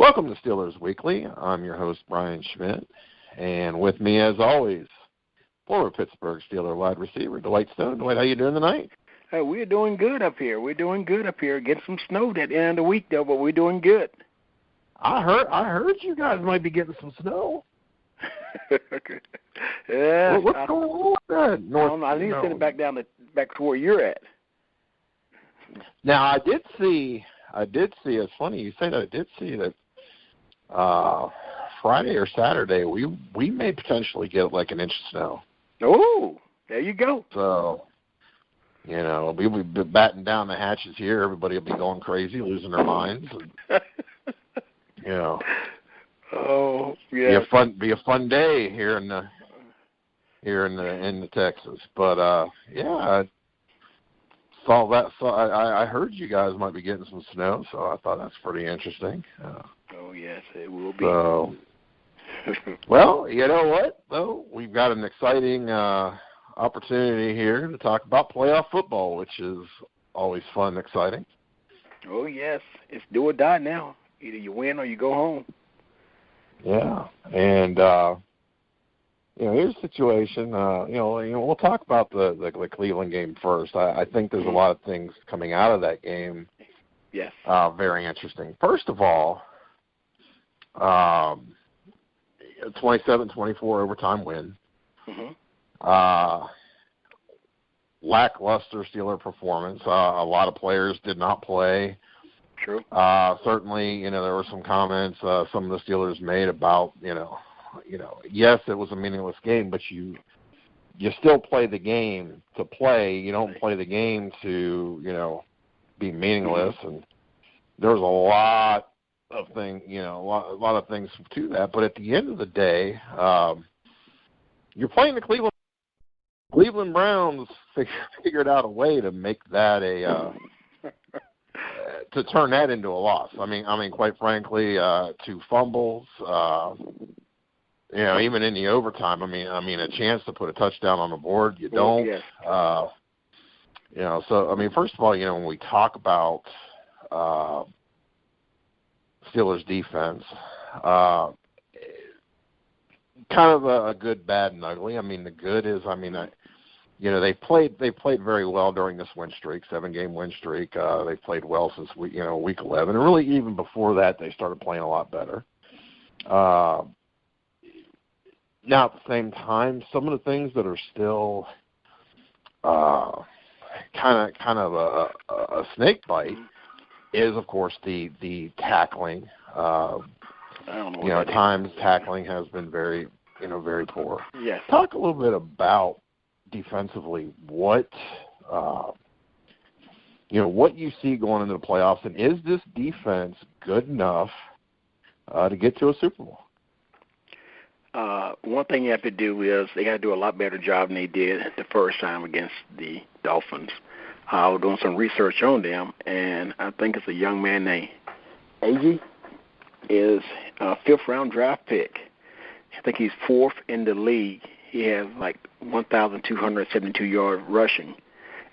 Welcome to Steelers Weekly. I'm your host, Brian Schmidt, and with me, as always, former Pittsburgh Steeler wide receiver Dwight Stone. Dwight, how you doing tonight? We're doing good up here. Getting some snow at the end of the week, though, but we're doing good. I heard you guys might be getting some snow. Yeah. What's going on with that? I need to send it back to where you're at. Now, I did see. It's funny you say that. I did see that. Friday or Saturday, we may potentially get like an inch of snow. Oh, there you go. So, we'll be batting down the hatches here. Everybody will be going crazy, losing their minds. And, oh, yeah. Be a fun day here in the Texas. But I saw that. So I heard you guys might be getting some snow, so I thought that's pretty interesting. Oh, yes, it will be. So, well, you know what, though? We've got an exciting opportunity here to talk about playoff football, which is always fun and exciting. Oh, yes. It's do or die now. Either you win or you go home. Yeah. And, here's the situation. We'll talk about the Cleveland game first. I think there's a lot of things coming out of that game. Yes. Very interesting. First of all, 27-24 overtime win. Mm-hmm. Lackluster Steeler performance. A lot of players did not play. True. Certainly, there were some comments some of the Steelers made about, yes, it was a meaningless game, but you still play the game to play. You don't play the game to, be meaningless. Mm-hmm. And there was a lot of things, a lot of things to that. But at the end of the day, you're playing the Cleveland Browns. Figured out a way to make that to turn that into a loss. I mean, quite frankly, 2 fumbles. Even in the overtime. A chance to put a touchdown on the board. You don't. Yes. So first of all, when we talk about Steelers defense, kind of a good, bad, and ugly. The good is, they played very well during this win streak, 7-game win streak. They played well since week 11, and really even before that, they started playing a lot better. Now at the same time, some of the things that are still kind of a snake bite is, of course, the tackling. At times tackling has been very poor. Yes. Talk a little bit about defensively what you see going into the playoffs, and is this defense good enough to get to a Super Bowl? One thing you have to do is they got to do a lot better job than they did the first time against the Dolphins. I was doing some research on them, and I think it's a young man named Agee, is a 5th-round draft pick. I think he's 4th in the league. He has like 1,272 yards rushing,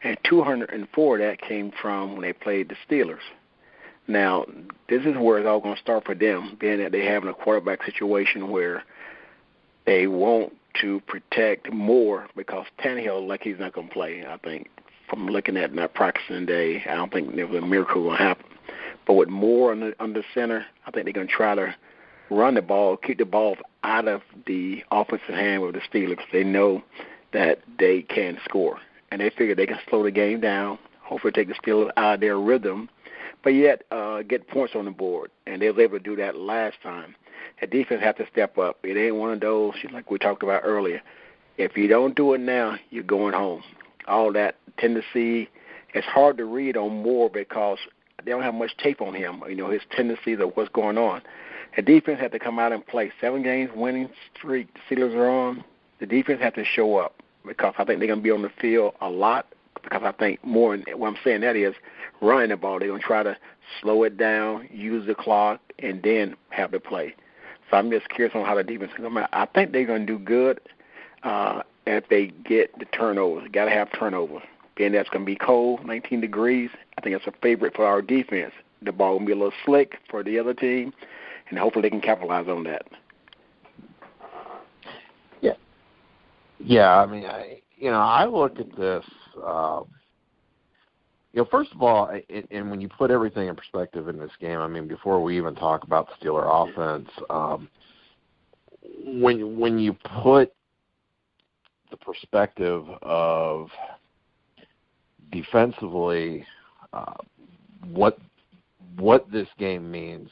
and 204 of that came from when they played the Steelers. Now, this is where it's all going to start for them, being that they have a quarterback situation where they want to protect more because Tannehill, like he's not going to play. I think from looking at that practicing day, I don't think there was a miracle going to happen. But with Moore on the center, I think they're going to try to run the ball, keep the ball out of the offensive hand with the Steelers. They know that they can score, and they figure they can slow the game down, hopefully take the Steelers out of their rhythm, but yet get points on the board. And they were able to do that last time. The defense have to step up. It ain't one of those, like we talked about earlier. If you don't do it now, you're going home. All that tendency, it's hard to read on Moore because they don't have much tape on him, his tendencies of what's going on. The defense had to come out and play. 7 games winning streak the Steelers are on. The defense had to show up because I think they're going to be on the field a lot because I think more, what I'm saying that is running the ball. They're going to try to slow it down, use the clock, and then have the play. So I'm just curious on how the defense can come out. I think they're going to do good if they get the turnovers. Got to have turnovers. Being that's going to be cold, 19 degrees, I think it's a favorite for our defense. The ball will be a little slick for the other team. and hopefully they can capitalize on that. Yeah. I mean, I look at this. First of all, and when you put everything in perspective in this game, I mean, before we even talk about the Steeler offense, when you put the perspective of defensively what this game means,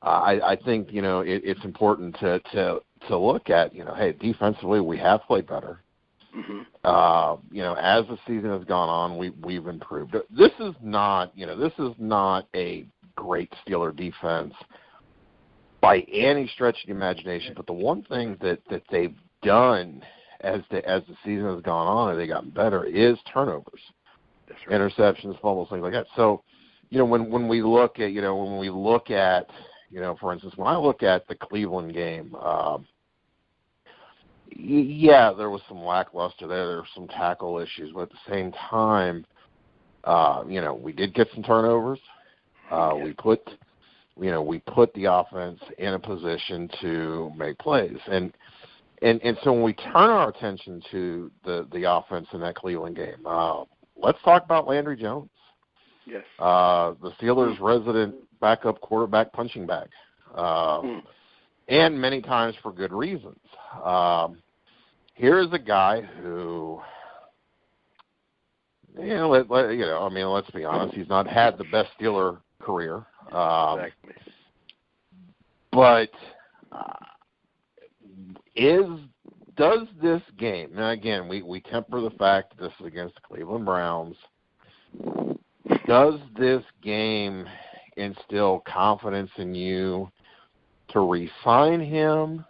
I think it's important to look at hey, defensively we have played better. Mm-hmm. As the season has gone on, we've improved. This is not a great Steeler defense by any stretch of the imagination. But the one thing that they've done as the season has gone on and they've gotten better is turnovers, That's right. Interceptions, fumbles, things like that. So, when we look at for instance, when I look at the Cleveland game. Yeah, there was some lackluster there. There were some tackle issues, but at the same time, we did get some turnovers. We put the offense in a position to make plays, and so when we turn our attention to the offense in that Cleveland game, let's talk about Landry Jones. Yes. The Steelers' resident backup quarterback punching bag, and many times for good reasons. Here's a guy who, let's be honest, he's not had the best Steeler career. Exactly. But does this game, now again, we temper the fact that this is against the Cleveland Browns, does this game instill confidence in you to re-sign him,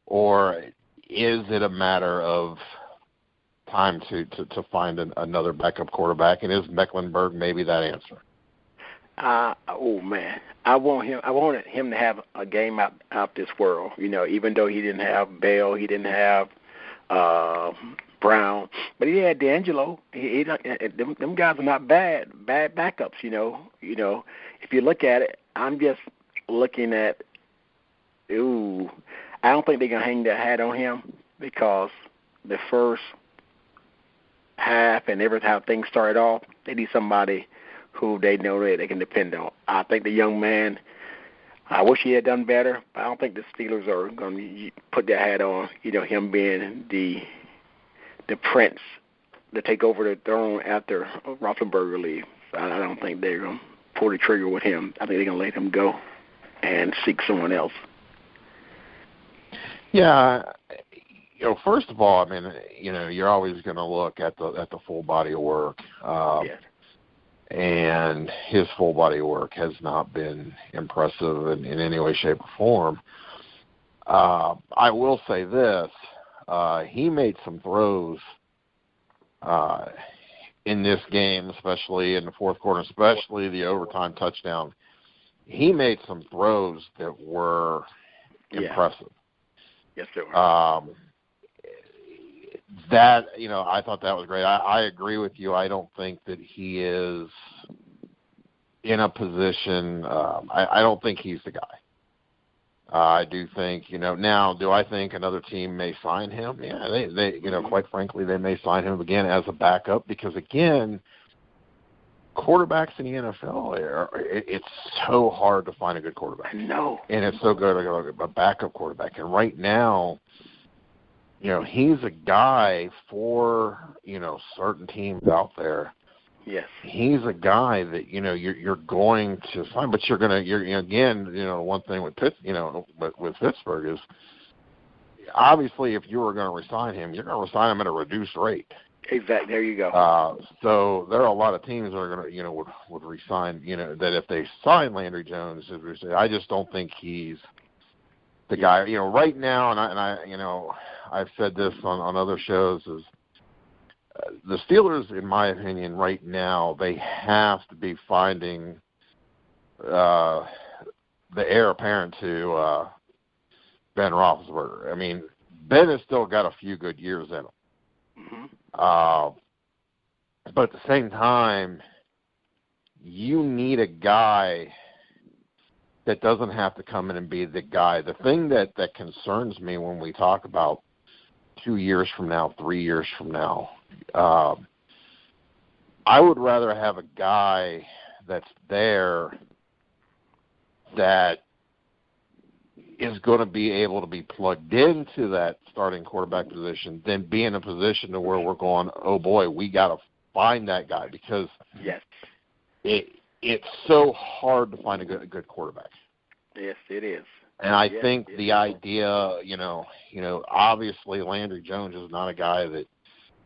or is it a matter of time to find another backup quarterback, and is Mecklenburg maybe that answer? Oh man, I wanted him to have a game out this world. Even though he didn't have Bell, he didn't have Brown, but he had D'Angelo. Them guys are not bad backups. If you look at it, I'm just looking at. I don't think they're gonna hang their hat on him because the first half and every time things started off, they need somebody who they know that they can depend on. I think the young man, I wish he had done better, but I don't think the Steelers are going to put their hat on, him being the prince to take over the throne after Roethlisberger leaves. I don't think they're going to pull the trigger with him. I think they're going to let him go and seek someone else. Yeah, first of all, I mean, you're always going to look at the full body of work. Yes. And his full body of work has not been impressive in any way, shape, or form. I will say this. He made some throws in this game, especially in the fourth quarter, especially the overtime touchdown. He made some throws that were impressive. Yes, they were. That, I thought that was great. I agree with you. I don't think that he is in a position. I don't think he's the guy. I do think, now, do I think another team may sign him? Yeah, they quite frankly, they may sign him again as a backup because, again, quarterbacks in the NFL, it's so hard to find a good quarterback. No. And it's so good to get a backup quarterback. And right now, he's a guy for, certain teams out there. Yes. He's a guy that, you're going to sign, but again, one thing with Pittsburgh is obviously if you were going to resign him, you're going to resign him at a reduced rate. Exactly. There you go. So there are a lot of teams that are going to, would resign, that if they sign Landry Jones, I just don't think he's the guy. Right now, and I I've said this on other shows, is the Steelers, in my opinion, right now, they have to be finding the heir apparent to Ben Roethlisberger. I mean, Ben has still got a few good years in him. Mm-hmm. But at the same time, you need a guy that doesn't have to come in and be the guy. The thing that concerns me when we talk about 2 years from now, 3 years from now, I would rather have a guy that's there that is going to be able to be plugged into that starting quarterback position than be in a position to where we're going, oh boy, we got to find that guy, because yes, it's so hard to find a good quarterback. Yes, it is. And I think the idea, obviously Landry Jones is not a guy that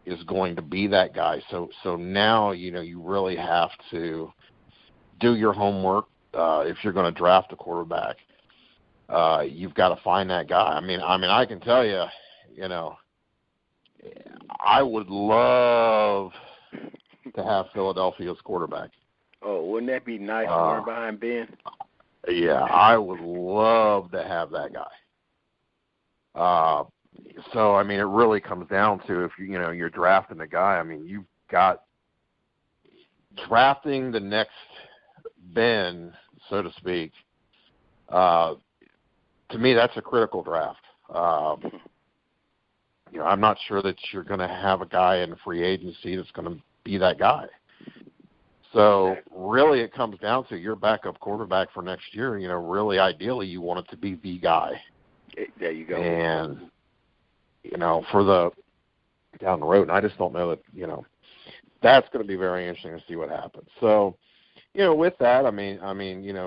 is going to be that guy. So now, you really have to do your homework. If you're going to draft a quarterback, you've got to find that guy. I mean, I can tell you, I would love to have Philadelphia's quarterback. Oh, wouldn't that be nice running behind Ben? Yeah, I would love to have that guy. So, I mean, it really comes down to if you're drafting a guy. I mean, you've got drafting the next Ben, so to speak. To me, that's a critical draft. I'm not sure that you're going to have a guy in free agency that's going to be that guy. So really it comes down to your backup quarterback for next year. Really ideally you want it to be the guy. There you go. And, for the down the road, and I just don't know that, that's going to be very interesting to see what happens. So, with that, I mean,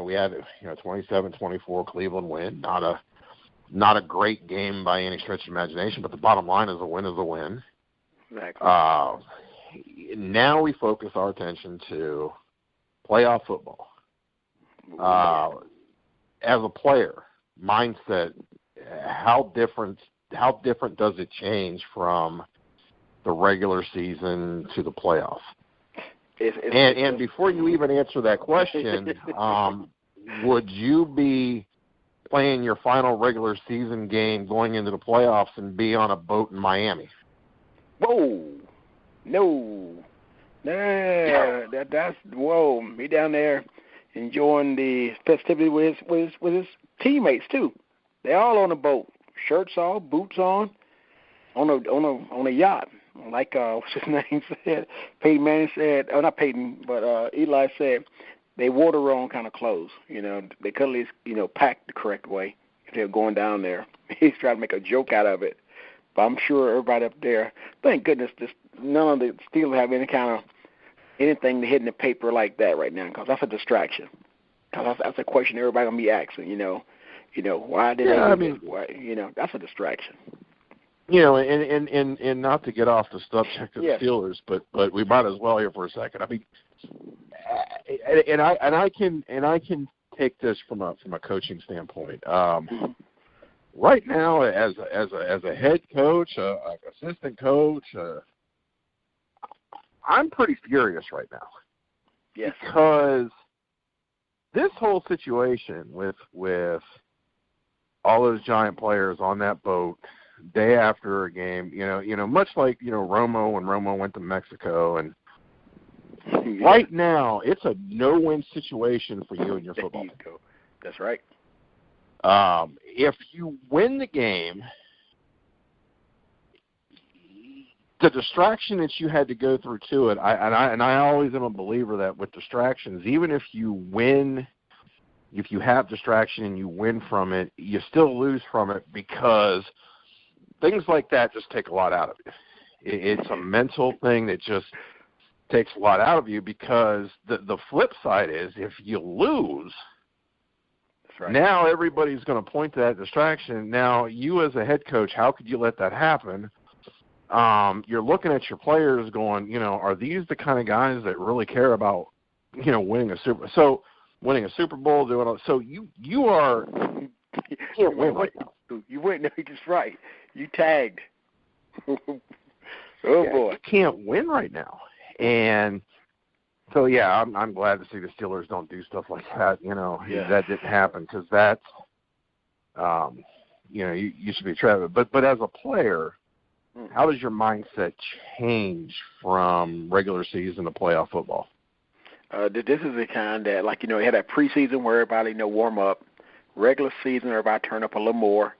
we had, 27-24 Cleveland win. Not a great game by any stretch of imagination, but the bottom line is a win is a win. Exactly. Now we focus our attention to playoff football. As a player, mindset, how different does it change from the regular season to the playoffs? And before you even answer that question, would you be playing your final regular season game going into the playoffs and be on a boat in Miami? Whoa. No. That's whoa. Be down there enjoying the festivity with his teammates too. They all on a boat, shirts off, boots on a yacht. Like what's his name said? Peyton Manning said, not Peyton, but Eli said they wore the wrong kind of clothes. They could at least pack the correct way if they're going down there. He's trying to make a joke out of it. But I'm sure everybody up there, thank goodness, none of the Steelers have anything to hit in the paper like that right now, because that's a distraction. Because that's a question everybody gonna be asking. Why did they? I mean, why, that's a distraction. And not to get off the subject of the Steelers, but we might as well here for a second. I mean, and I can take this from a coaching standpoint. Right now, as a head coach, assistant coach, I'm pretty furious right now. Yes. Because this whole situation with all those giant players on that boat day after a game, much like Romo when Romo went to Mexico, and right now it's a no-win situation for you and your football team. That's right. If you win the game, the distraction that you had to go through to it, I always am a believer that with distractions, even if you win, if you have distraction and you win from it, you still lose from it, because things like that just take a lot out of you. It's a mental thing that just takes a lot out of you, because the flip side is if you lose, right, now everybody's going to point to that distraction. Now, you as a head coach, how could you let that happen? You're looking at your players going, are these the kind of guys that really care about, winning a Super Bowl, doing all, so you can't win right now. You win, no, you're just right. You tagged. Boy. You can't win right now. And so, I'm glad to see the Steelers don't do stuff like that. That didn't happen, because that's, you should be trapped. But as a player, how does your mindset change from regular season to playoff football? This is the kind that, like, you had that preseason where everybody, warm up. Regular season, everybody turn up a little more.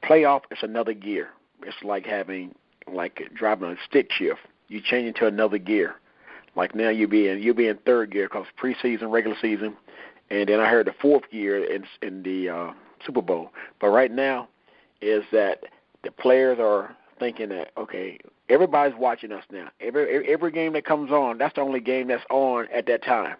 Playoff is another gear. It's like driving a stick shift. You change into another gear. Like now you'll be in third gear because preseason, regular season, and then I heard the fourth gear in the Super Bowl. But right now is that the players are thinking that, okay, everybody's watching us now. Every game that comes on, that's the only game that's on at that time.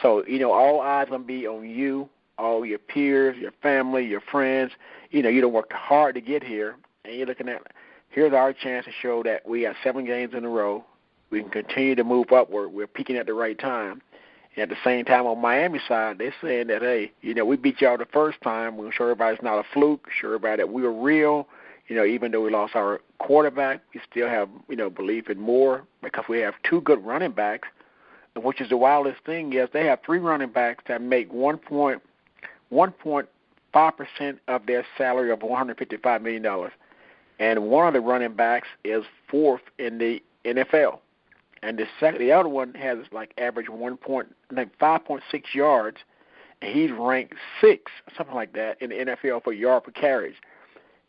So, all eyes going to be on you, all your peers, your family, your friends. You done worked hard to get here, and you're looking at, here's our chance to show that we got 7 games in a row. We can continue to move upward. We're peaking at the right time. And at the same time, on Miami side, they're saying that, hey, we beat y'all the first time. We're going to show everybody it's not a fluke, show everybody that we were real. Even though we lost our quarterback, we still have, belief in more because we have 2 good running backs, which is the wildest thing is they have 3 running backs that make 1.5% of their salary of $155 million. And one of the running backs is 4th in the NFL. And the other one has average 5.6 yards, and he's ranked 6th, something like that, in the NFL for yard per carriage.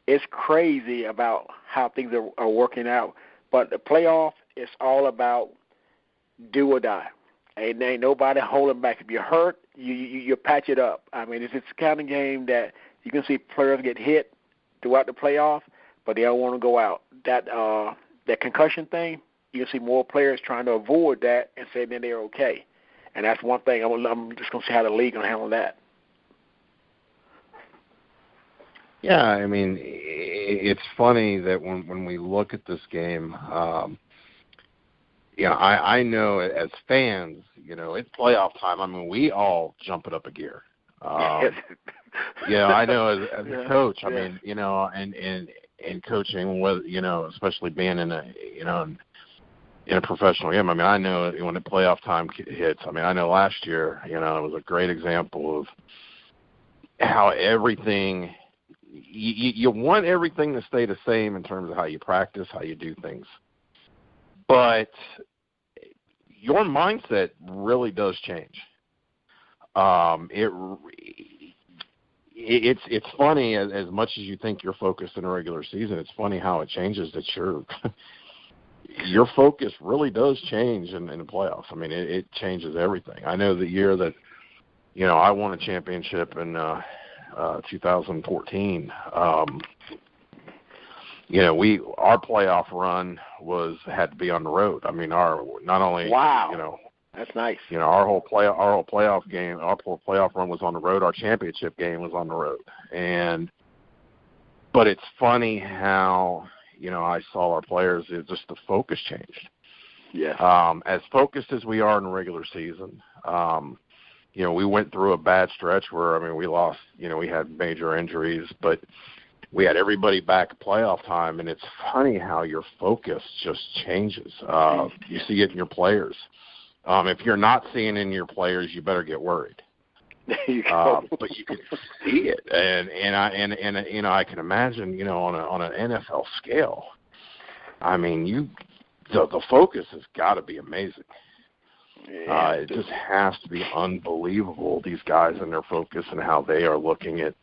It's crazy about how things are working out. But the playoff is all about do or die. And ain't nobody holding back. If you're hurt, you patch it up. I mean, it's the kind of game that you can see players get hit throughout the playoff, but they don't want to go out. That concussion thing, you can see more players trying to avoid that and say then they're okay. And that's one thing. I'm just going to see how the league going to handle that. Yeah, I mean, it's funny that when we look at this game, I know as fans, it's playoff time. I mean, we all jump it up a gear. I know as a coach, I mean, and coaching, especially being in a professional game. I mean, I know when the playoff time hits. I mean, I know last year, it was a great example of how everything. You want everything to stay the same in terms of how you practice, how you do things, but your mindset really does change. It's funny as much as you think you're focused in a regular season. It's funny how it changes that your focus really does change in the playoffs. I mean, it changes everything. I know the year that I won a championship in 2014. Our playoff run had to be on the road. I mean, that's nice. Our whole playoff run was on the road. Our championship game was on the road. But it's funny how I saw our players. Just the focus changed. Yeah. As focused as we are in the regular season. We went through a bad stretch where, we lost, we had major injuries, but we had everybody back at playoff time, and it's funny how your focus just changes. You see it in your players. If you're not seeing it in your players, you better get worried. There you go. But you can see it, and I can imagine, on an NFL scale, I mean, the focus has got to be amazing. It just has to be unbelievable, these guys and their focus and how they are looking at,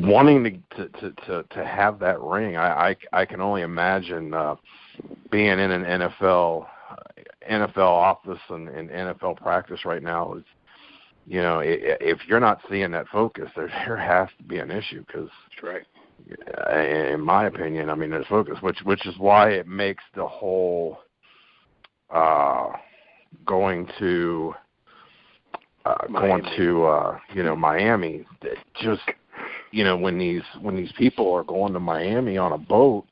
wanting to have that ring. I can only imagine being in an NFL office and NFL practice right now. If you're not seeing that focus, there has to be an issue because. That's right. In my opinion, there's focus, which is why it makes the whole going to Miami. Just when these people are going to Miami on a boat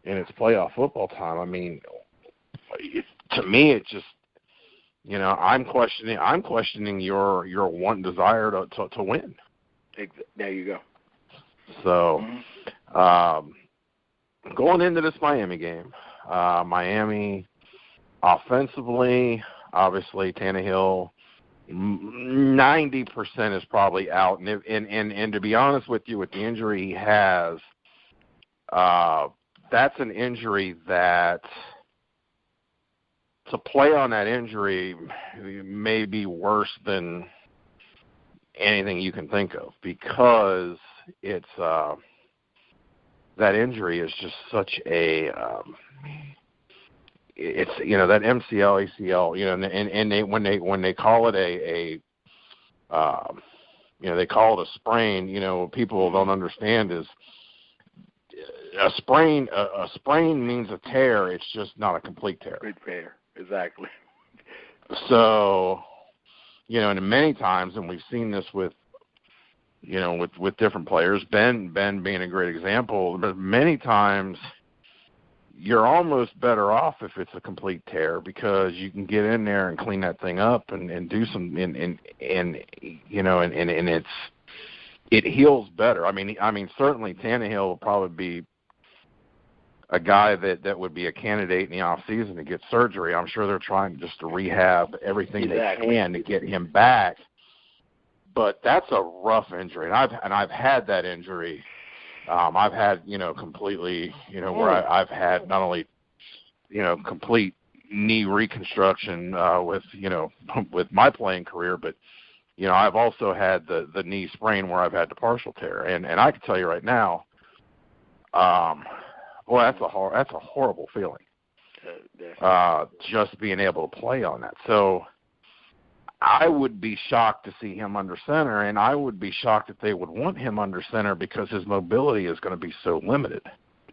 and it's playoff football time. To me, it just I'm questioning your one desire to win. There you go. So, going into this Miami game, Miami offensively, obviously Tannehill, 90% is probably out, and to be honest with you, with the injury he has, that's an injury that to play on that injury may be worse than anything you can think of, because it's that injury is just such a it's that MCL, ACL, and they when they call it a they call it a sprain. What people don't understand is a sprain. A sprain means a tear. It's just not a complete tear. Complete tear, exactly. So, and many times, and we've seen this with different players. Ben being a great example, but many times you're almost better off if it's a complete tear, because you can get in there and clean that thing up and do some and it heals better. I mean certainly Tannehill will probably be a guy that would be a candidate in the off season to get surgery. I'm sure they're trying just to rehab everything they can to get him back. But that's a rough injury, and I've had that injury. I've had completely where I've had not only complete knee reconstruction with my playing career, but I've also had the knee sprain where I've had the partial tear, and I can tell you right now, that's a horrible feeling. Just being able to play on that. So I would be shocked to see him under center, and I would be shocked if they would want him under center, because his mobility is going to be so limited.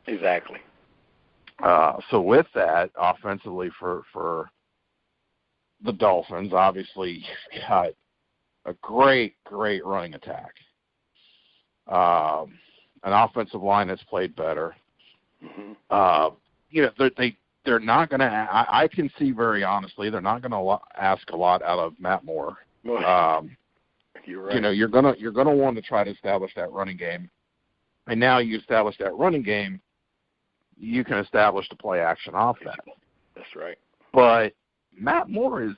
Exactly. So with that, offensively for the Dolphins, obviously you've got a great running attack. An offensive line that's played better. Mm-hmm. They're not going to. I can see very honestly, they're not going to ask a lot out of Matt Moore. You're right. You're going to want to try to establish that running game, and now you establish that running game, you can establish the play action off that. That's right. But Matt Moore is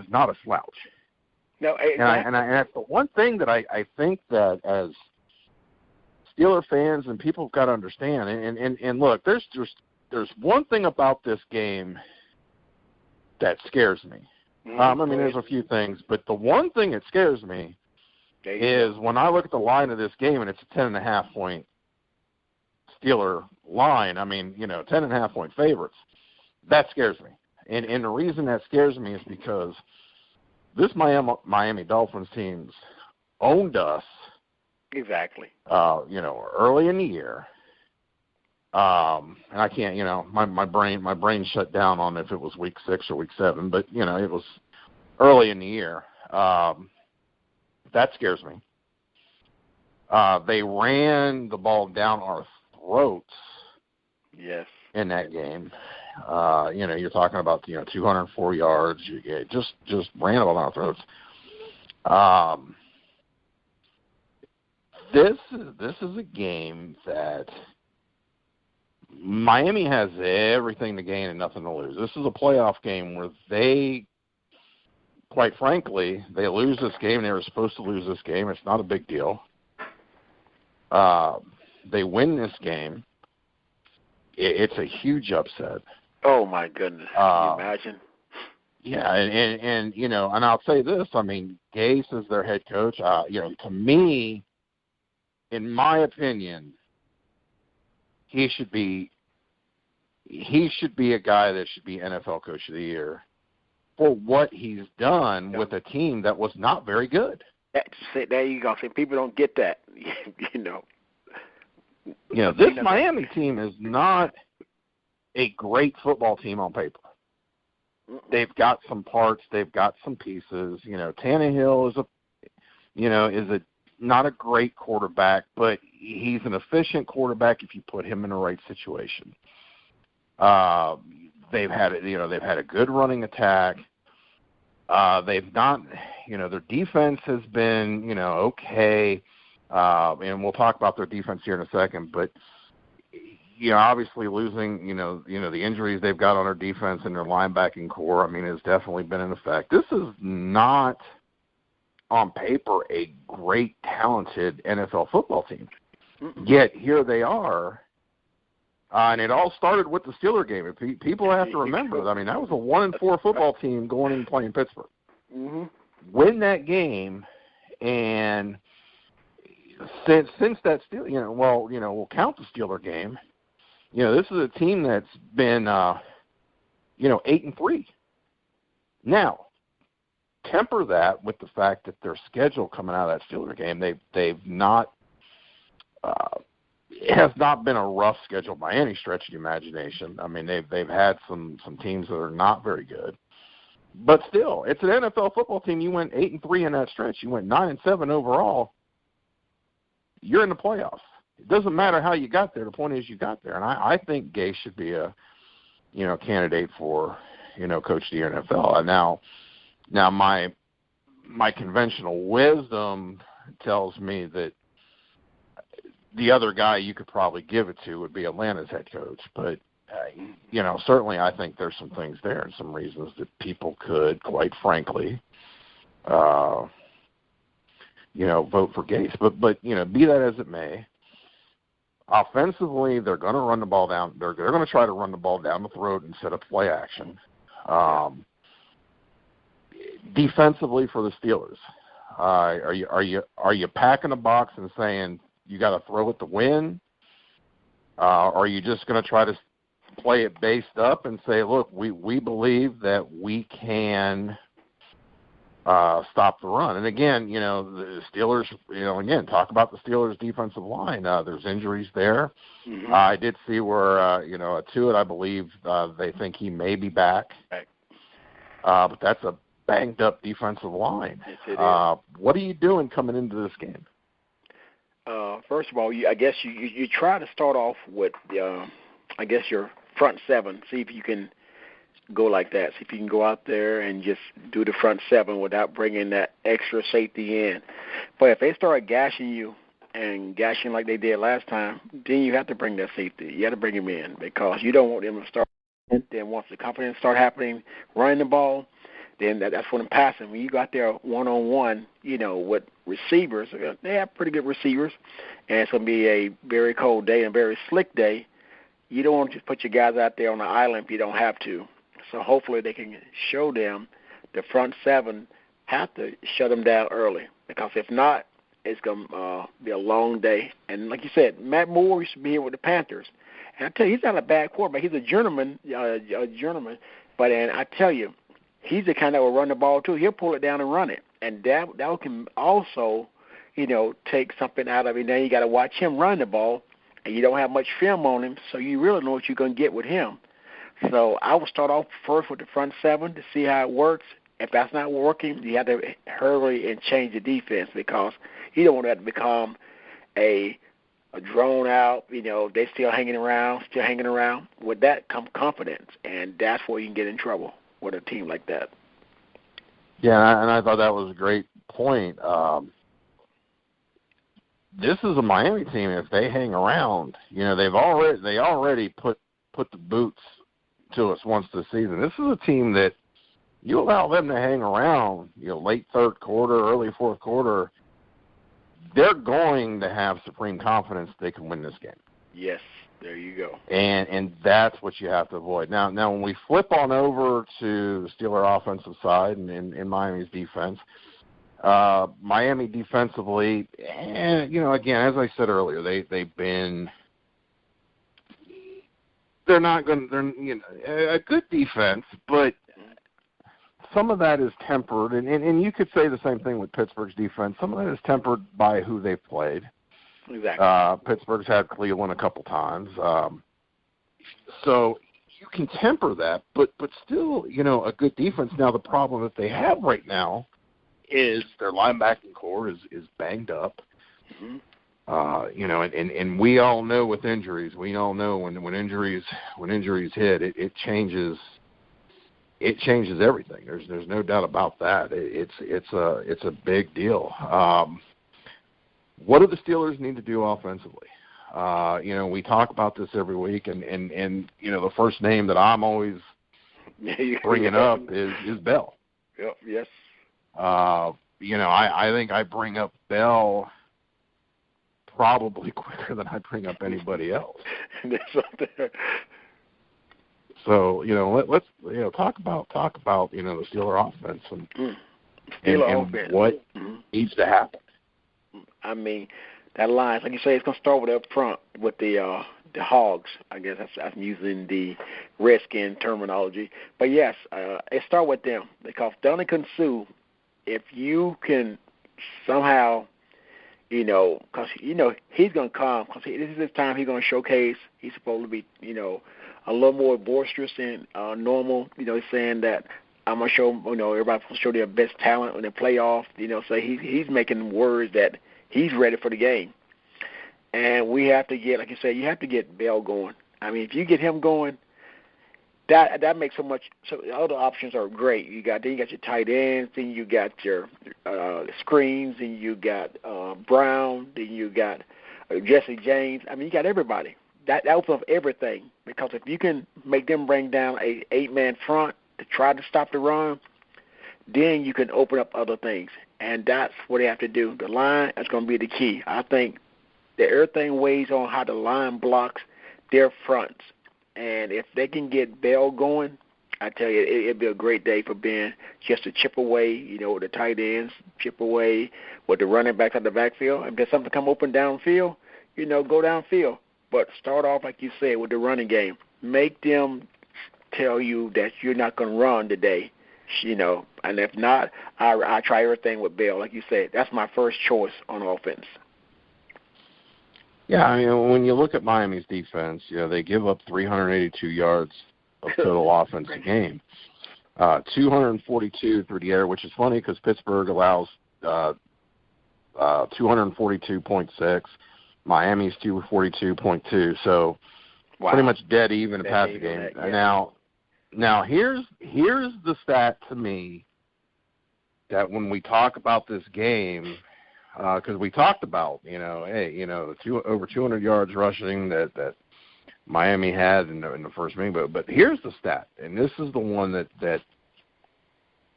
not a slouch. No, exactly. And that's the one thing that I think that as Steeler fans and people have got to understand. And look, there's one thing about this game that scares me. There's a few things, but the one thing that scares me is when I look at the line of this game, and it's a 10.5 point Steeler line. 10.5 point favorites. That scares me. And the reason that scares me is because this Miami Dolphins team's owned us. Exactly. Early in the year. And I can't, my brain shut down on if it was week 6 or week 7, but it was early in the year. That scares me. They ran the ball down our throats. Yes. In that game. You're talking about 204 yards. You just ran the ball down our throats. This is a game that Miami has everything to gain and nothing to lose. This is a playoff game where they, quite frankly, they lose this game. They were supposed to lose this game. It's not a big deal. They win this game. It's a huge upset. Oh, my goodness. Can you imagine? Yeah, and I'll say this. Gase is their head coach. To me, in my opinion, he should be a guy that should be NFL Coach of the Year for what he's done with a team that was not very good. There you go. See, people don't get that. This Miami team is not a great football team on paper. They've got some parts. They've got some pieces. Tannehill is not a great quarterback, but he's an efficient quarterback if you put him in the right situation. They've had a good running attack. They've not, their defense has been, okay. And we'll talk about their defense here in a second, but obviously losing, the injuries they've got on their defense and their linebacking core, has definitely been an effect. This is not, on paper, a great, talented NFL football team. Yet here they are And it all started with the Steeler game. People have to remember, I mean, that was a 1-4 football team going in and playing Pittsburgh. Mm-hmm. Win that game, and since that we'll count the Steeler game. This is a team that's been 8-3. Now, temper that with the fact that their schedule coming out of that Steeler game, they've not it has not been a rough schedule by any stretch of the imagination. I mean, they've had some teams that are not very good, but still, it's an NFL football team. You went 8-3 in that stretch. You went 9-7 overall. You're in the playoffs. It doesn't matter how you got there. The point is you got there, and I think Gase should be a candidate for coach of the NFL. And now my conventional wisdom tells me that the other guy you could probably give it to would be Atlanta's head coach. But, certainly I think there's some things there and some reasons that people could, quite frankly, vote for Gase. But be that as it may, offensively, they're going to run the ball down. They're going to try to run the ball down the throat instead of play action. Defensively for the Steelers, are you packing a box and saying you got to throw it to win? Are you just going to try to play it based up and say, look, we believe that we can stop the run? And again, the Steelers, again, talk about the Steelers' defensive line. There's injuries there. Mm-hmm. I did see where, Tuitt, I believe, they think he may be back. Right. But that's a banged-up defensive line. Yes, it is. What are you doing coming into this game? First of all, I guess you try to start off with, your front seven, see if you can go like that. See if you can go out there and just do the front seven without bringing that extra safety in. But if they start gashing you and gashing like they did last time, then you have to bring that safety. You have to bring him in because you don't want them to start. Then once the confidence start happening, running the ball, then that's when I'm passing. When you go out there one-on-one, with receivers, they have pretty good receivers, and it's going to be a very cold day and a very slick day. You don't want to just put your guys out there on the island if you don't have to. So hopefully they can show them the front seven have to shut them down early because if not, it's going to be a long day. And like you said, Matt Moore used to be here with the Panthers. And I tell you, he's not a bad quarterback. He's a journeyman. But I tell you, he's the kind that will run the ball too. He'll pull it down and run it. And that can also, take something out of it. Now you got to watch him run the ball, and you don't have much film on him, so you really know what you're going to get with him. So I would start off first with the front seven to see how it works. If that's not working, you have to hurry and change the defense because you don't want that to become a drone out, they still hanging around. With that comes confidence, and that's where you can get in trouble with a team like that. Yeah, and I thought that was a great point. This is a Miami team. If they hang around, they already put the boots to us once this season. This is a team that you allow them to hang around, late third quarter, early fourth quarter, they're going to have supreme confidence they can win this game. Yes, there you go. And that's what you have to avoid. Now when we flip on over to the Steeler offensive side and in Miami's defense, Miami defensively, again, as I said earlier, they're not going to, they're a good defense, but some of that is tempered, and you could say the same thing with Pittsburgh's defense. Some of that is tempered by who they've played. Exactly. Pittsburgh's had Cleveland a couple times. So you can temper that, but still, a good defense. Now, the problem that they have right now is their linebacking core is banged up. Mm-hmm. And we all know with injuries, when injuries hit, it changes everything. There's no doubt about that. It's a big deal. What do the Steelers need to do offensively? We talk about this every week, and the first name that I'm always bringing up is Bell. Yep. Yes. I think I bring up Bell probably quicker than I bring up anybody else. That's up there. So, let's talk about the Steeler offense and what needs to happen. I mean, that line, like you say, it's going to start with up front with the Hogs. I guess I'm using the Redskin terminology. But, yes, it starts with them because Dominican Sue, if you can somehow, because, he's going to come because this is his time he's going to showcase. He's supposed to be, a little more boisterous than normal. He's saying that I'm going to show, everybody's going to show their best talent in the playoff. So he's making words that he's ready for the game. And we have to get, like you said, you have to get Bell going. I mean, if you get him going, that makes so much. So the other options are great. Then you got your tight ends, then you got your screens, then you got Brown, then you got Jesse James. I mean, you got everybody. That opens up everything because if you can make them bring down a 8-man front to try to stop the run, then you can open up other things. And that's what they have to do. The line is going to be the key. I think that everything weighs on how the line blocks their fronts. And if they can get Bell going, I tell you, it'd be a great day for Ben just to chip away, with the tight ends, chip away with the running backs out the backfield. If there's something come open downfield, go downfield. But start off, like you said, with the running game. Make them tell you that you're not going to run today, And if not, I try everything with Bell. Like you said, that's my first choice on offense. Yeah, I mean, when you look at Miami's defense, they give up 382 yards of total offense a game, 242 through the air, which is funny because Pittsburgh allows 242.6. Miami's 242.2, so pretty much dead even in passing game. Yeah. Now here's the stat to me that when we talk about this game, because we talked about over 200 yards rushing that Miami had in the first meeting, but here's the stat, and this is the one that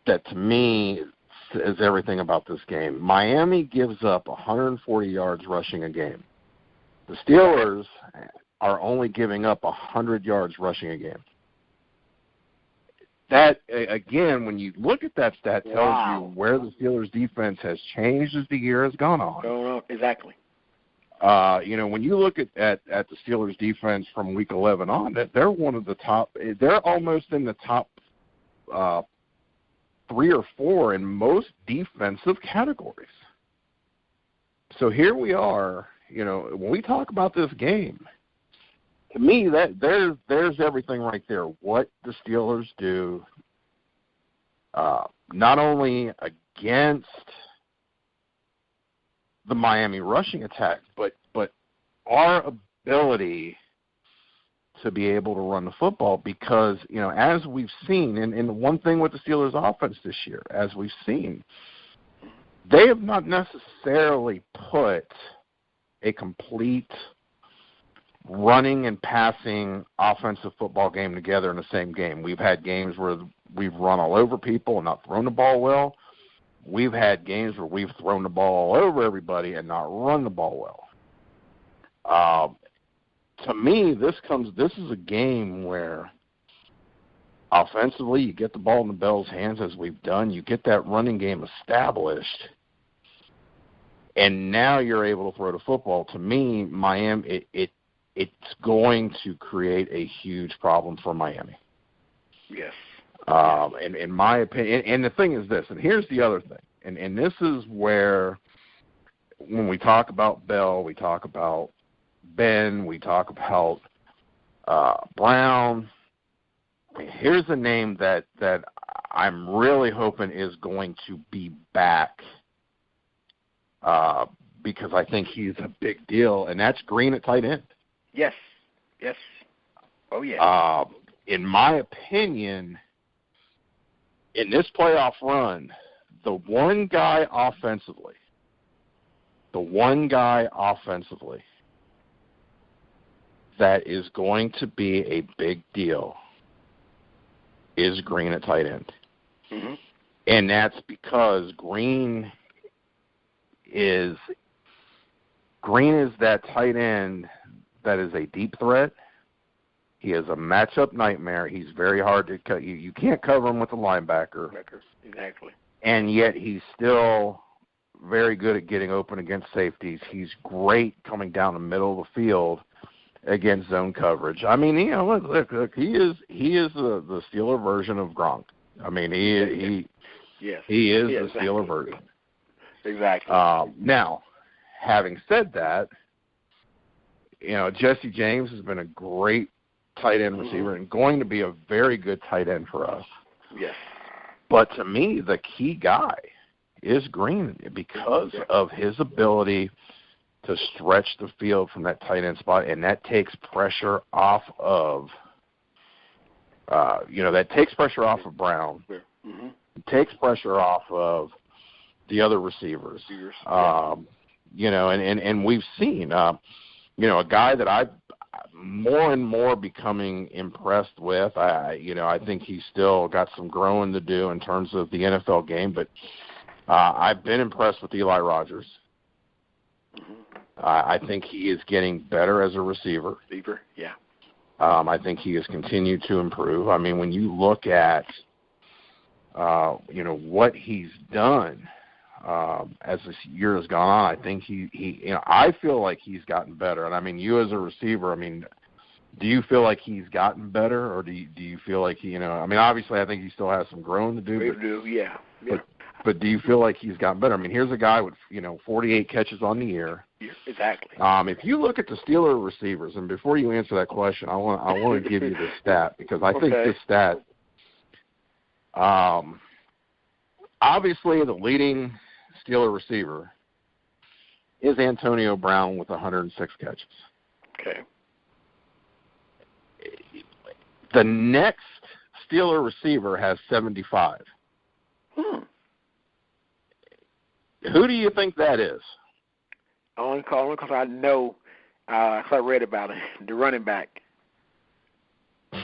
to me is everything about this game. Miami gives up 140 yards rushing a game. The Steelers are only giving up 100 yards rushing a game. That, again, when you look at that stat, tells you where the Steelers' defense has changed as the year has gone on. Exactly. When you look at the Steelers' defense from Week 11 on, they're one of the top. They're almost in the top 3 or 4 in most defensive categories. So here we are. When we talk about this game, to me, that there's everything right there. What the Steelers do, not only against the Miami rushing attack, but our ability to be able to run the football because, as we've seen, and one thing with the Steelers offense this year, as we've seen, they have not necessarily put a complete running and passing offensive football game together in the same game. We've had games where we've run all over people and not thrown the ball well. We've had games where we've thrown the ball all over everybody and not run the ball well. To me, this is a game where offensively you get the ball in the Bell's hands as we've done. You get that running game established. And now you're able to throw the football. To me, Miami, it's going to create a huge problem for Miami. Yes. And in my opinion, and the thing is this, and here's the other thing, and this is where when we talk about Bell, we talk about Ben, we talk about Brown. Here's a name that I'm really hoping is going to be back because I think he's a big deal, and that's Green at tight end. Yes. Oh, yeah. In my opinion, in this playoff run, the one guy offensively that is going to be a big deal is Green at tight end. Mm-hmm. And that's because Green is Green is that tight end that is a deep threat. He is a matchup nightmare. He's very hard to cut. You can't cover him with a linebacker. Exactly. And yet he's still very good at getting open against safeties. He's great coming down the middle of the field against zone coverage. I mean, look, he is the Steeler version of Gronk. I mean, he is the Steeler version. Exactly. Now, having said that, Jesse James has been a great tight end receiver and going to be a very good tight end for us. Yes. But to me, the key guy is Green because of his ability to stretch the field from that tight end spot, and that takes pressure off of, that takes pressure off of Brown. Mm-hmm. It takes pressure off of the other receivers. And we've seen, a guy that I've more and more becoming impressed with. I think he's still got some growing to do in terms of the NFL game, but I've been impressed with Eli Rogers. Mm-hmm. I think he is getting better as a receiver. I think he has continued to improve. I mean, when you look at, what he's done as this year has gone on, I think I feel like he's gotten better. And I mean, you as a receiver, I mean, do you feel like he's gotten better, or do you feel like obviously I think he still has some growing to do. But do you feel like he's gotten better? I mean, here's a guy with 48 catches on the year. Exactly. If you look at the Steeler receivers, and before you answer that question, I want to give you this stat because I think this stat. Obviously, the leading Steeler receiver is Antonio Brown with 106 catches. Okay. The next Steeler receiver has 75. Who do you think that is? I only call him because I know, because I read about it, the running back.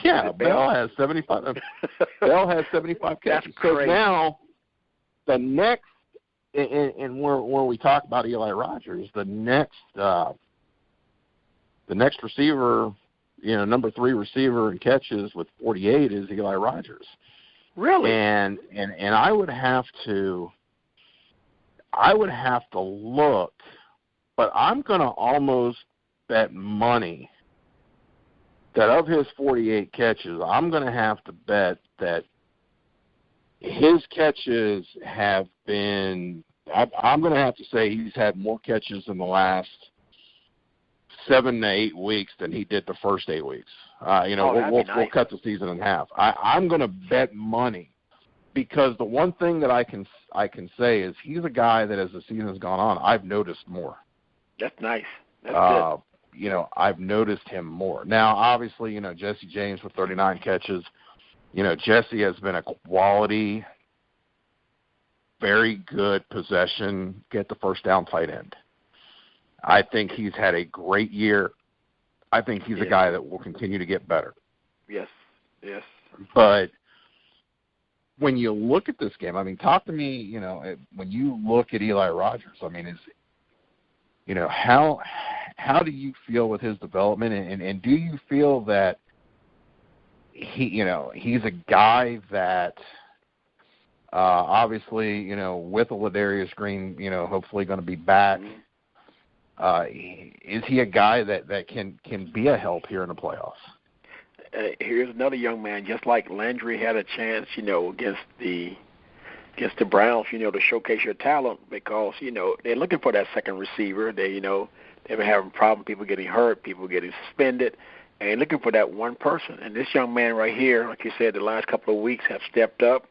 Yeah, Bell has 75. Bell has 75 catches. So now, the next, and when we talk about Eli Rogers, the next receiver, number 3 receiver in catches with 48 is Eli Rogers. Really? And I would have to look, but I'm going to almost bet money that of his 48 catches, I'm going to have to bet that his catches have been – I'm going to have to say he's had more catches in the last 7 to 8 weeks than he did the first 8 weeks. We'll cut the season in half. I'm going to bet money because the one thing that I can say is he's a guy that as the season has gone on, I've noticed more. That's nice. That's good. I've noticed him more. Now, obviously, Jesse James with 39 catches. Jesse has been a quality, very good possession, get the first down tight end. I think he's had a great year. I think he's a guy that will continue to get better. Yes. But when you look at this game, I mean, talk to me, when you look at Eli Rogers, I mean, how do you feel with his development, and do you feel that he's a guy that obviously, with a Ladarius Green, hopefully going to be back, is he a guy that can be a help here in the playoffs? Here's another young man, just like Landry had a chance, against the Browns, to showcase your talent because, they're looking for that second receiver. They've been having problems, people getting hurt, people getting suspended, and looking for that one person. And this young man right here, like you said, the last couple of weeks have stepped up.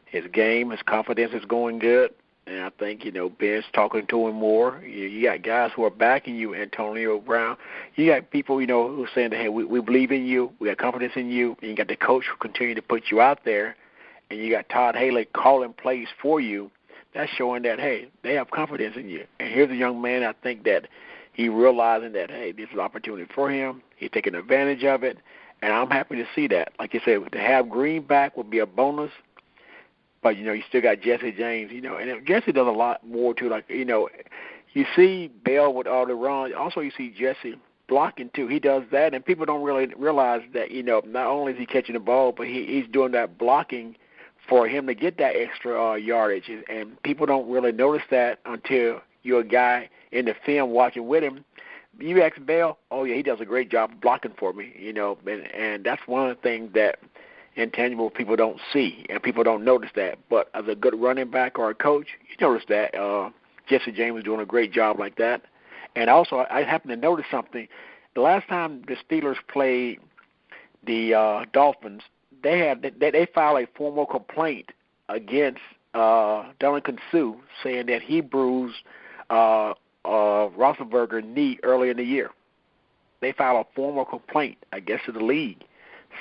His game, his confidence is going good. And I think, Ben's talking to him more. You got guys who are backing you, Antonio Brown. You got people, who are saying, hey, we believe in you. We got confidence in you. And you got the coach who continue to put you out there. And you got Todd Haley calling plays for you. That's showing that, hey, they have confidence in you. And here's a young man, I think that he realizing that, hey, this is an opportunity for him. He's taking advantage of it. And I'm happy to see that. Like you said, to have Green back would be a bonus. But, you still got Jesse James, and Jesse does a lot more, too. Like, you You see Bell with all the runs. Also, you see Jesse blocking too. He does that, and people don't really realize that. Not only is he catching the ball, but he's doing that blocking for him to get that extra yardage. And people don't really notice that until you're a guy in the film watching with him. You ask Bell, oh yeah, he does a great job blocking for me. And that's one of the things that intangible people don't see, and people don't notice that. But as a good running back or a coach, you notice that. Jesse James is doing a great job like that. And also, I happened to notice something. The last time the Steelers played the Dolphins, they filed a formal complaint against Duncan Sue, saying that he bruised Roethlisberger's knee early in the year. They filed a formal complaint, I guess, to the league,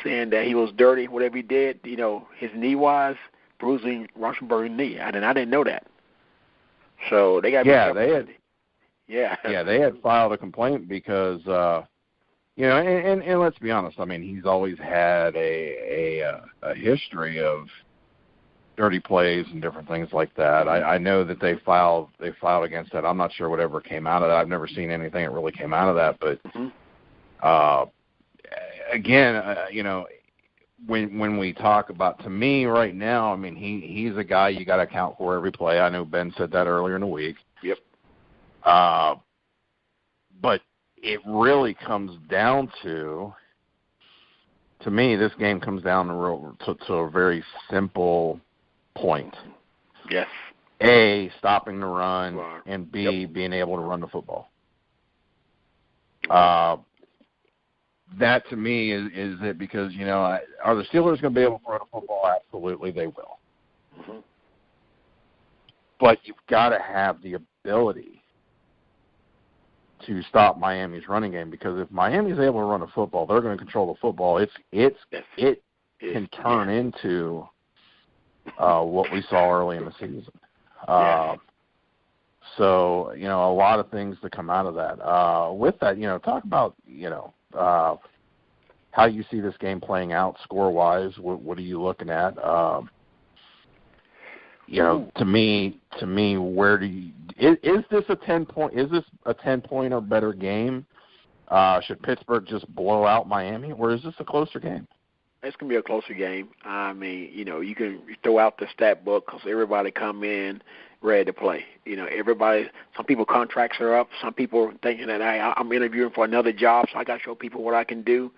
saying that he was dirty, whatever he did, his knee-wise, bruising Roethlisberger's knee. I didn't know that. So they got they had filed a complaint because and let's be honest, I mean, he's always had a history of dirty plays and different things like that. I know that they filed against that. I'm not sure whatever came out of that. I've never seen anything that really came out of that, but again, when we talk about, to me right now, I mean, he's a guy you got to account for every play. I know Ben said that earlier in the week. Yep. But it really comes down to me, this game comes down to a very simple point. Yes. A, stopping the run, and B, being able to run the football. That, to me, is it, because, are the Steelers going to be able to run a football? Absolutely, they will. Mm-hmm. But you've got to have the ability to stop Miami's running game, because if Miami's able to run a football, they're going to control the football. It can turn into what we saw early in the season. So, a lot of things to come out of that. With that, talk about, how you see this game playing out score-wise. What are you looking at? To me, where do you is this a 10-point? Is this a 10-point or better game? Should Pittsburgh just blow out Miami, or is this a closer game? It's going to be a closer game. I mean, you can throw out the stat book because everybody come in ready to play. Everybody, some people contracts are up. Some people are thinking that, hey, I'm interviewing for another job, so I got to show people what I can do.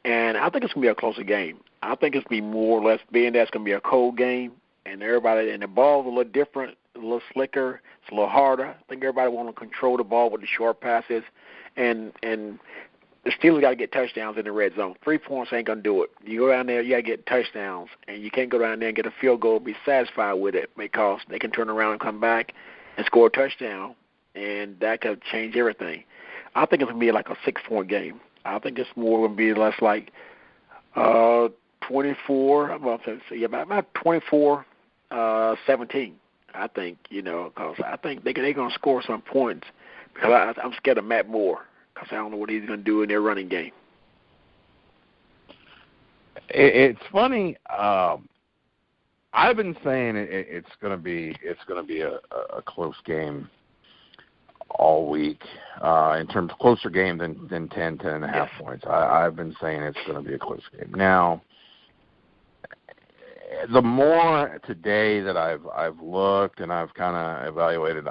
And I think it's going to be a closer game. I think it's going to be more or less, being that it's going to be a cold game, and the ball's a little different, a little slicker, it's a little harder. I think everybody want to control the ball with the short passes, and the Steelers got to get touchdowns in the red zone. 3 points ain't going to do it. You go down there, you got to get touchdowns, and you can't go down there and get a field goal and be satisfied with it, because they can turn around and come back and score a touchdown, and that could change everything. I think it's going to be like a 6-point game. I think it's more going to be less like 24. About 24-17. I think, because I think they're going to score some points, because I'm scared of Matt Moore, because I don't know what he's going to do in their running game. It's funny. I've been saying it's going to be a close game all week, in terms of closer game than 10.5 points. I've been saying it's going to be a close game. Now, the more today that I've looked and I've kind of evaluated,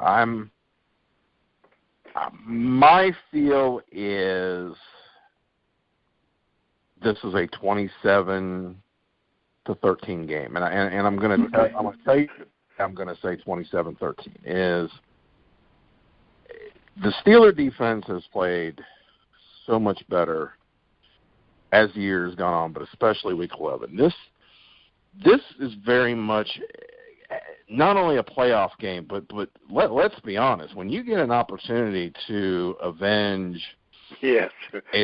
my feel is this is a 27-13 game, and I'm going to tell you, I'm going to say 27-13 is. The Steeler defense has played so much better as the year has gone on, but especially Week 11. This is very much not only a playoff game, but let's be honest. When you get an opportunity to avenge a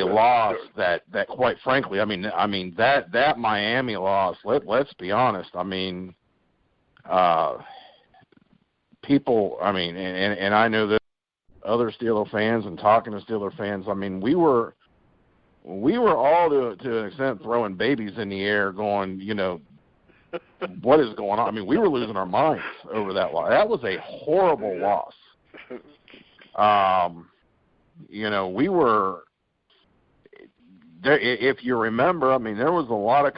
loss that quite frankly, I mean that Miami loss. Let's be honest. I mean, people. I mean, and I know that. Other Steeler fans and talking to Steeler fans, I mean, we were all to an extent throwing babies in the air, going, what is going on? I mean, we were losing our minds over that loss. That was a horrible loss. We were there. If you remember, I mean, there was a lot of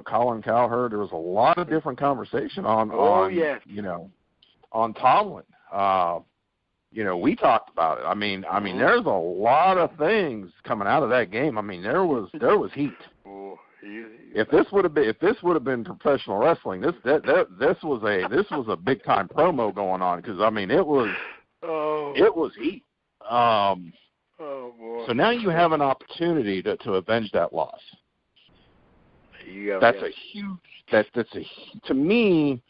Colin Cowherd. There was a lot of different conversation on Tomlin. We talked about it. I mean, there's a lot of things coming out of that game. I mean, there was heat. If this would have been professional wrestling, this was a big time promo going on, because I mean it was heat. Boy. So now you have an opportunity to avenge that loss. To me.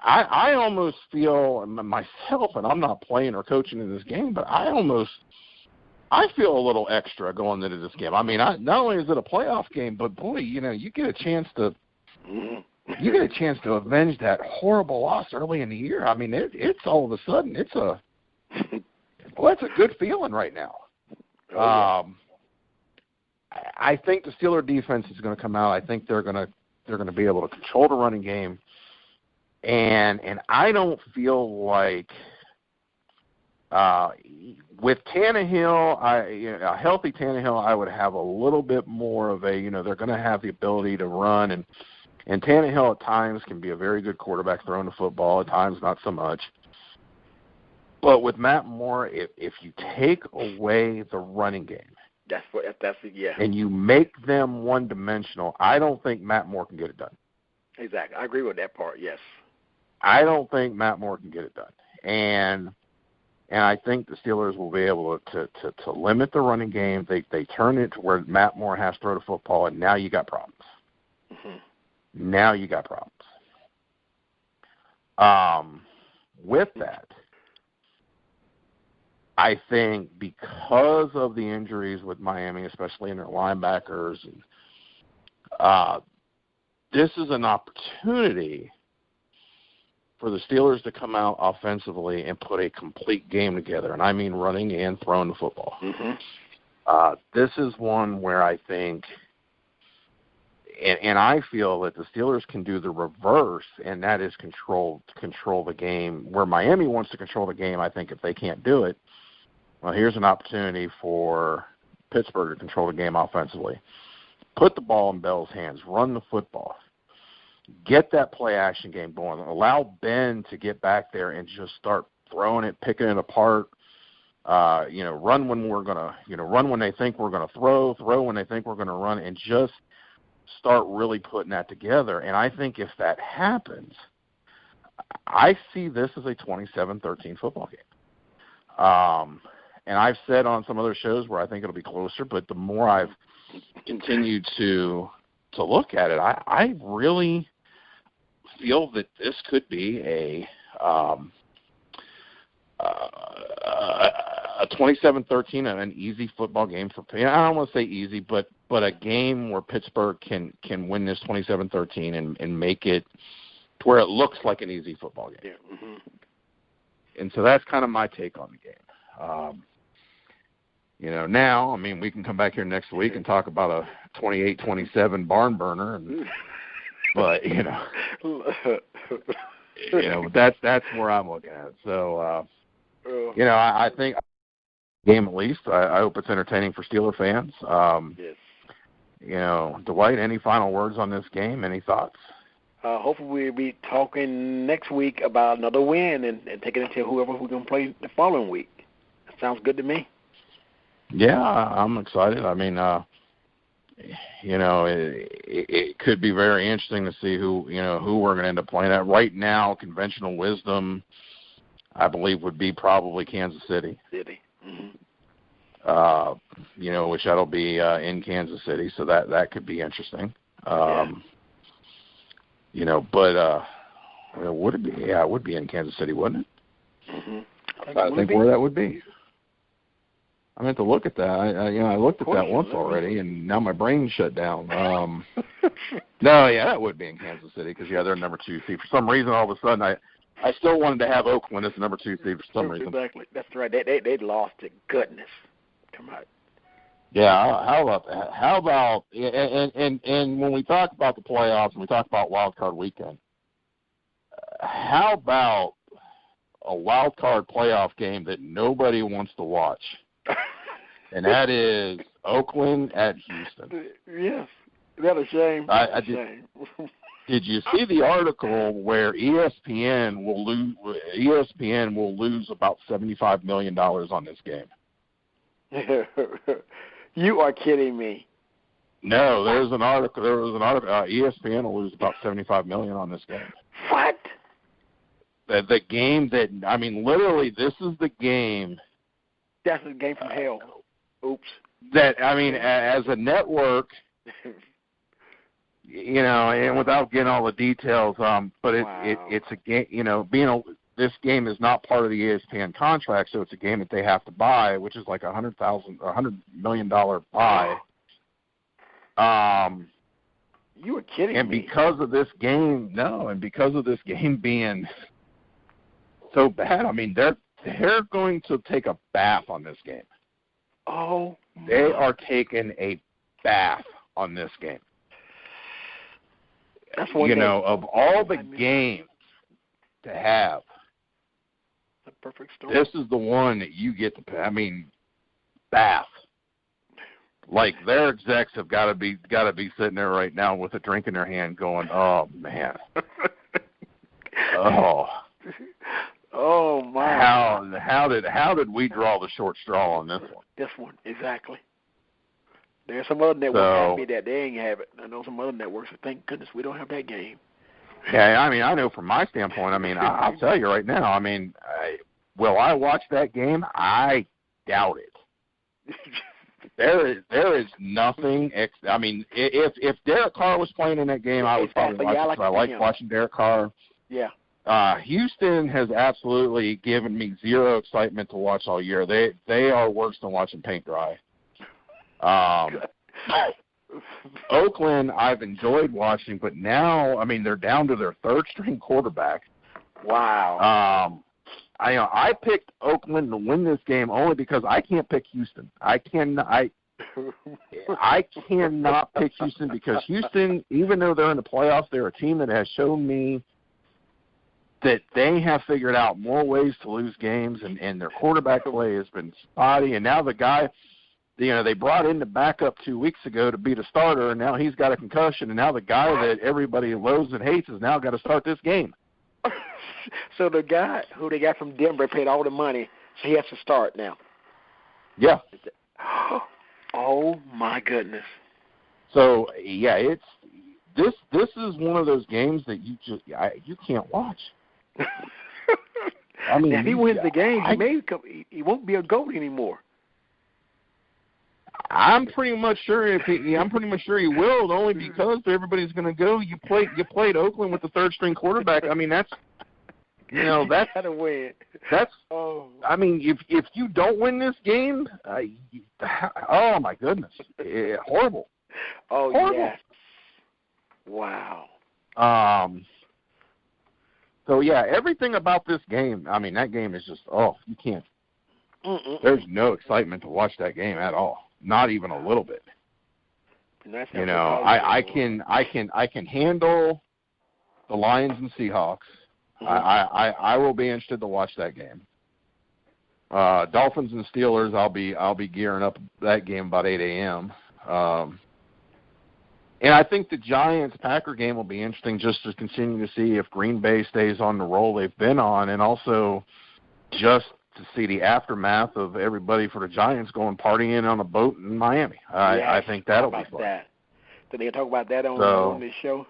I almost feel myself, and I'm not playing or coaching in this game, but I feel a little extra going into this game. I mean, not only is it a playoff game, but boy, you get a chance to avenge that horrible loss early in the year. I mean, it's all of a sudden it's a good feeling right now. I think the Steeler defense is going to come out. I think they're going to be able to control the running game. And I don't feel like with Tannehill, a healthy Tannehill, I would have a little bit more of a, they're going to have the ability to run. And Tannehill at times can be a very good quarterback throwing the football, at times not so much. But with Matt Moore, if you take away the running game, and you make them one-dimensional, I don't think Matt Moore can get it done. Exactly. I agree with that part, yes. I don't think Matt Moore can get it done. And I think the Steelers will be able to limit the running game. They turn it to where Matt Moore has to throw the football, and now you got problems. Mm-hmm. Now you got problems. With that, I think because of the injuries with Miami, especially in their linebackers, this is an opportunity for the Steelers to come out offensively and put a complete game together, and I mean running and throwing the football. Mm-hmm. This is one where I think, and I feel that the Steelers can do the reverse, and that is control the game. Where Miami wants to control the game, I think if they can't do it, well, here's an opportunity for Pittsburgh to control the game offensively. Put the ball in Bell's hands, run the football. Get that play-action game going. Allow Ben to get back there and just start throwing it, picking it apart. Run when we're going to, run when they think we're going to throw when they think we're going to run, and just start really putting that together. And I think if that happens, I see this as a 27-13 football game. And I've said on some other shows where I think it'll be closer, but the more I've continued to look at it, I really feel that this could be a 27-13 and an easy football game for. I don't want to say easy, but a game where Pittsburgh can win this 27-13 and make it to where it looks like an easy football game. Yeah. Mm-hmm. And so that's kind of my take on the game. Now, I mean, we can come back here next week and talk about a 28-27 barn burner, but that's where I'm looking at. So, I think game at least. I hope it's entertaining for Steeler fans. Yes. Dwight, any final words on this game? Any thoughts? Hopefully we'll be talking next week about another win and taking it to whoever we're going to play the following week. That sounds good to me. Yeah, I'm excited. I mean, it could be very interesting to see who we're going to end up playing at. Right now, conventional wisdom, I believe, would be probably Kansas City. Mm-hmm. Which that'll be in Kansas City, so that could be interesting. But would it be? Yeah, it would be in Kansas City, wouldn't it? Mm-hmm. I think where that would be. I meant to look at that. I looked at that once already, and now my brain shut down. No, yeah, that would be in Kansas City because they're number 2 seed. For some reason, all of a sudden, I still wanted to have Oakland as the number 2 seed for some reason. Exactly, that's right. They lost to goodness. Come on. Yeah, how about that? How about and when we talk about the playoffs and we talk about Wild Card Weekend, how about a wild card playoff game that nobody wants to watch, and that is Oakland at Houston. Yes, that's a shame. Did you see the article where ESPN will lose about $75 million on this game? You are kidding me. No, there was an article. ESPN will lose about $75 million on this game. What? The game that, I mean, literally, this is the game. That's a game from hell. Oops. That, I mean, as a network, you know, and without getting all the details, but it's a game, you know, this game is not part of the ESPN contract, so it's a game that they have to buy, which is like $100 million buy. You were kidding and me. Because of this game being so bad, I mean, they're going to take a bath on this game. Oh, they are taking a bath on this game. That's one you know, of all the games to have, the perfect storm. This is the one that you get to. I mean, bath. Like their execs have got to be sitting there right now with a drink in their hand, going, "Oh man, oh my! How did we draw the short straw on this one?" This one exactly. There's some other networks happy that they ain't have it. I know some other networks that thank goodness we don't have that game. Yeah, I mean, I know from my standpoint. I mean, I'll tell you right now. I mean, will I watch that game? I doubt it. There is nothing. I mean, if Derek Carr was playing in that game, I would probably watch it. I like watching Derek Carr. Yeah. Houston has absolutely given me zero excitement to watch all year. They are worse than watching paint dry. Oakland, I've enjoyed watching, but now, I mean, they're down to their third-string quarterback. Wow. I picked Oakland to win this game only because I can't pick Houston. I cannot pick Houston because Houston, even though they're in the playoffs, they're a team that has shown me that they have figured out more ways to lose games, and their quarterback play has been spotty. And now the guy, you know, they brought in the backup 2 weeks ago to be the starter, and now he's got a concussion, and now the guy that everybody loathes and hates has now got to start this game. So the guy who they got from Denver paid all the money, so he has to start now. Yeah. Oh my goodness. So yeah, this is one of those games that you can't watch. I mean, now, if he wins the game, he won't be a GOAT anymore. I'm pretty much sure he will, only because everybody's going to go. You played Oakland with the third string quarterback. I mean, that's gotta win. I mean, if you don't win this game, oh my goodness, horrible. Oh horrible. Yes. Wow. So yeah, everything about this game. I mean, that game is just you can't. There's no excitement to watch that game at all. Not even a little bit. You know, I can handle the Lions and Seahawks. I will be interested to watch that game. Dolphins and Steelers, I'll be gearing up that game about 8 a.m. And I think the Giants-Packer game will be interesting just to continue to see if Green Bay stays on the roll they've been on, and also just to see the aftermath of everybody for the Giants going partying on a boat in Miami. I think that'll be fun. So they talk about that on this show?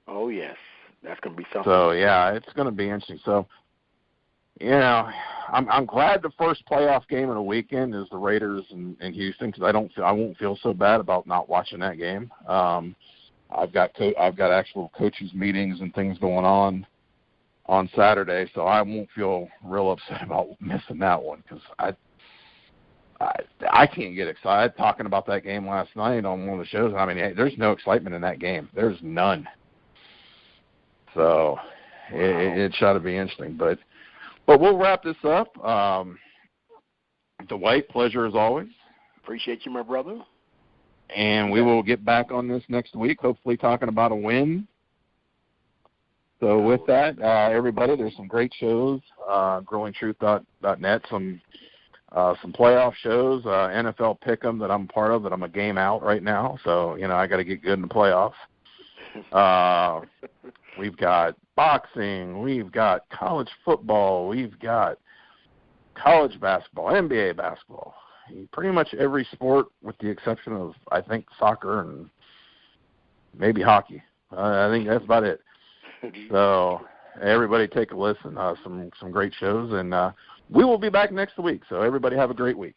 Oh, yes. That's going to be something. So, yeah, it's going to be interesting. So, you know, I'm glad the first playoff game of the weekend is the Raiders and Houston because I won't feel so bad about not watching that game. I've got actual coaches meetings and things going on Saturday, so I won't feel real upset about missing that one because I can't get excited. Talking about that game last night on one of the shows, I mean, there's no excitement in that game. There's none. So it ought to be interesting. But we'll wrap this up. Dwight, pleasure as always. Appreciate you, my brother. And we will get back on this next week, hopefully talking about a win So with that, everybody, there's some great shows, growingtruth.net, some playoff shows, NFL Pick'em that I'm part of that I'm a game out right now. So, I got to get good in the playoffs. We've got boxing. We've got college football. We've got college basketball, NBA basketball. Pretty much every sport with the exception of, I think, soccer and maybe hockey. I think that's about it. So everybody take a listen. Some great shows. And we will be back next week. So everybody have a great week.